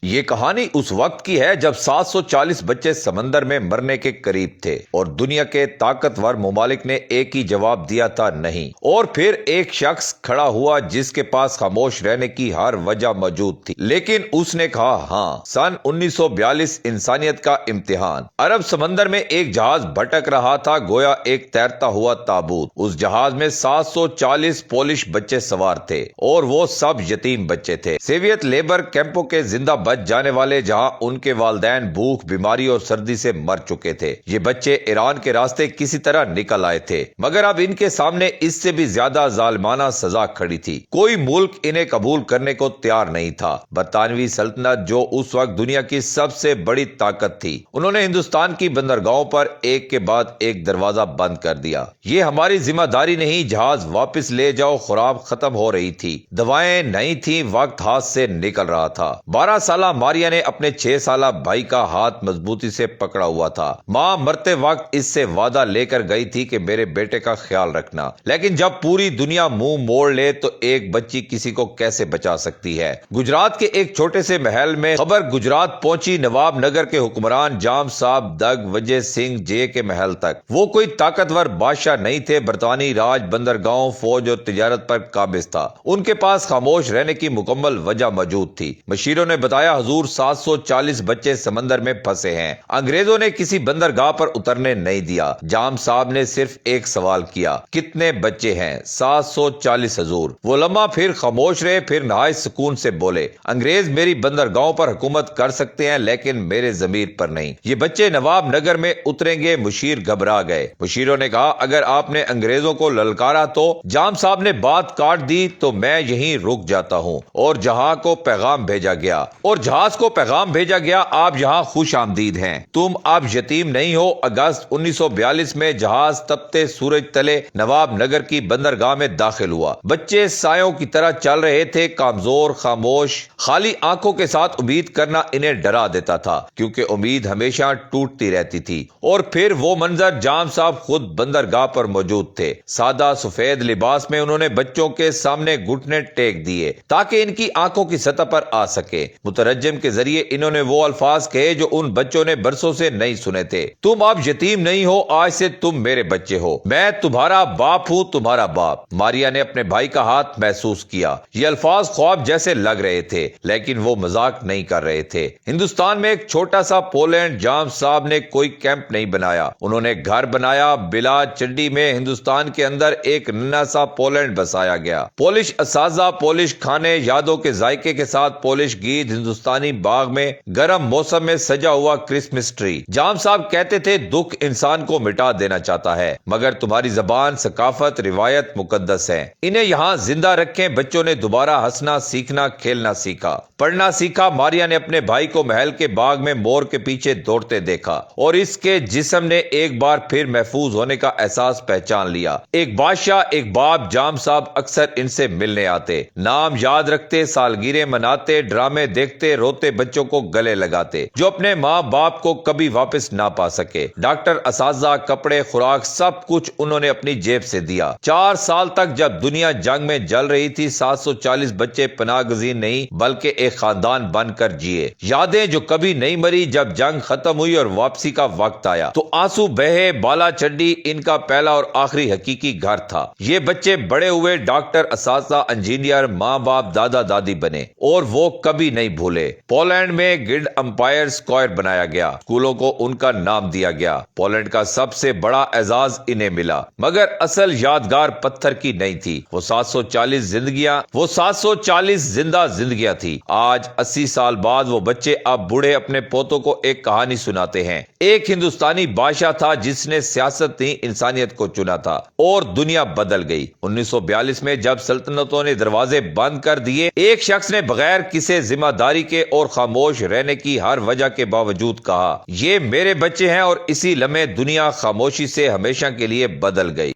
یہ کہانی اس وقت کی ہے جب 740 بچے سمندر میں مرنے کے قریب تھے اور دنیا کے طاقتور ممالک نے ایک ہی جواب دیا تھا نہیں، اور پھر ایک شخص کھڑا ہوا جس کے پاس خاموش رہنے کی ہر وجہ موجود تھی، لیکن اس نے کہا ہاں۔ سن 1942 انسانیت کا امتحان۔ عرب سمندر میں ایک جہاز بھٹک رہا تھا، گویا ایک تیرتا ہوا تابوت۔ اس جہاز میں 740 پولش بچے سوار تھے اور وہ سب یتیم بچے تھے، سوویت لیبر کیمپوں کے زندہ بچ جانے والے، جہاں ان کے والدین بھوک، بیماری اور سردی سے مر چکے تھے۔ یہ بچے ایران کے راستے کسی طرح نکل آئے تھے، مگر اب ان کے سامنے اس سے بھی زیادہ ظالمانہ سزا کھڑی تھی۔ کوئی ملک انہیں قبول کرنے کو تیار نہیں تھا۔ برطانوی سلطنت، جو اس وقت دنیا کی سب سے بڑی طاقت تھی، انہوں نے ہندوستان کی بندرگاہوں پر ایک کے بعد ایک دروازہ بند کر دیا۔ یہ ہماری ذمہ داری نہیں، جہاز واپس لے جاؤ۔ خوراک ختم ہو رہی تھی، دوائیں نہیں تھیں، وقت ہاتھ سے نکل رہا تھا۔ 12 سالہ ماریا نے اپنے 6 سالہ بھائی کا ہاتھ مضبوطی سے پکڑا ہوا تھا۔ ماں مرتے وقت اس سے وعدہ لے کر گئی تھی کہ میرے بیٹے کا خیال رکھنا، لیکن جب پوری دنیا منہ موڑ لے تو ایک بچی کسی کو کیسے بچا سکتی ہے؟ گجرات کے ایک چھوٹے سے محل میں خبر گجرات پہنچی نواب نگر کے حکمران جام صاحب دگ وجے سنگھ جے کے محل تک۔ وہ کوئی طاقتور بادشاہ نہیں تھے، برطانوی راج بندرگاہوں، فوج اور تجارت پر قابض تھا۔ ان کے پاس خاموش رہنے کی مکمل وجہ موجود تھی۔ مشیروں نے بتایا حضور 740 بچے سمندر میں پھنسے ہیں، انگریزوں نے کسی بندرگاہ پر اترنے نہیں دیا۔ جام صاحب نے صرف ایک سوال کیا، کتنے بچے ہیں؟ 740 حضور۔ وہ لمحہ پھر خاموش رہے، پھر نہایت سکون سے بولے، انگریز میری بندرگاہوں پر حکومت کر سکتے ہیں لیکن میرے ضمیر پر نہیں۔ یہ بچے نواب نگر میں اتریں گے۔ مشیر گھبرا گئے۔ مشیروں نے کہا اگر آپ نے انگریزوں کو للکارا تو؟ جام صاحب نے بات کاٹ دی، تو میں یہیں رک جاتا ہوں۔ اور جہاں کو پیغام بھیجا گیا، اور جہاز کو پیغام بھیجا گیا، آپ یہاں خوش آمدید ہیں، تم اب یتیم نہیں ہو۔ اگست 1942 میں جہاز تپتے سورج تلے نواب نگر کی بندرگاہ میں داخل ہوا۔ بچے سایوں کی طرح چل رہے تھے، کمزور، خاموش، خالی آنکھوں کے ساتھ امید کرنا انہیں ڈرا دیتا تھا، کیونکہ امید ہمیشہ ٹوٹتی رہتی تھی۔ اور پھر وہ منظر، جام صاحب خود بندرگاہ پر موجود تھے، سادہ سفید لباس میں۔ انہوں نے بچوں کے سامنے گھٹنے ٹیک دیے تاکہ ان کی آنکھوں کی سطح پر آ سکے۔ مترجم کے ذریعے انہوں نے وہ الفاظ کہے جو ان بچوں نے برسوں سے نہیں سنے تھے، تم اب یتیم نہیں ہو، آج سے تم میرے بچے ہو، میں تمہارا باپ ہوں، تمہارا باپ۔ ماریا نے اپنے بھائی کا ہاتھ محسوس کیا۔ یہ الفاظ خواب جیسے لگ رہے تھے، لیکن وہ مذاق نہیں کر رہے تھے۔ ہندوستان میں ایک چھوٹا سا پولینڈ، جام صاحب نے کوئی کیمپ نہیں بنایا، انہوں نے گھر بنایا۔ بلا چنڈی میں ہندوستان کے اندر ایک ننھا سا پولینڈ بسایا گیا۔ پولش اساتذہ، پولش کھانے، یادوں کے ذائقے کے ساتھ پولش گیت، ہندوستانی باغ میں گرم موسم میں سجا ہوا کرسمس ٹری۔ جام صاحب کہتے تھے دکھ انسان کو مٹا دینا چاہتا ہے، مگر تمہاری زبان، ثقافت، روایت مقدس ہے، انہیں یہاں زندہ رکھیں۔ بچوں نے دوبارہ ہنسنا سیکھنا، کھیلنا سیکھا، پڑھنا سیکھا۔ ماریا نے اپنے بھائی کو محل کے باغ میں مور کے پیچھے دوڑتے دیکھا، اور اس کے جسم نے ایک بار پھر محفوظ ہونے کا احساس پہچان لیا۔ ایک بادشاہ، ایک باپ۔ جام صاحب اکثر ان سے ملنے آتے، نام یاد رکھتے، سالگرہیں مناتے، ڈرامے دیکھتے، روتے بچوں کو گلے لگاتے جو اپنے ماں باپ کو کبھی واپس نہ پا سکے۔ ڈاکٹر، اساتذہ، کپڑے، خوراک، سب کچھ انہوں نے اپنی جیب سے دیا۔ 4 سال تک جب دنیا جنگ میں جل رہی تھی، 740 بچے پناہ گزین نہیں بلکہ ایک خاندان بن کر جیے۔ یادیں جو کبھی نہیں مری۔ جب جنگ ختم ہوئی اور واپسی کا وقت آیا تو آنسو بہے۔ بالا چنڈی ان کا پہلا اور آخری حقیقی گھر تھا۔ یہ بچے بڑے ہوئے، ڈاکٹر، اساتذہ، انجینئر، ماں باپ، دادا دادی بنے، اور وہ کبھی نہیں بھولے۔ پولینڈ میں گلڈ امپائر اسکوائر بنایا گیا، اسکولوں کو ان کا نام دیا گیا۔ پولینڈ کا سب سے بڑا اعزاز انہیں ملا، مگر اصل یادگار پتھر کی نہیں تھی، وہ 740 زندہ زندگیاں تھی۔ آج 80 سال بعد وہ بچے اب بوڑھے اپنے پوتوں کو ایک کہانی سناتے ہیں۔ ایک ہندوستانی بادشاہ تھا جس نے سیاست نہیں انسانیت کو چنا تھا، اور دنیا بدل گئی۔ 1942 میں جب سلطنتوں نے دروازے بند کر دیے، ایک شخص نے بغیر کسی ذمہ داری کے اور خاموش رہنے کی ہر وجہ کے باوجود کہا، یہ میرے بچے ہیں، اور اسی لمحے دنیا خاموشی سے ہمیشہ کے لیے بدل گئی۔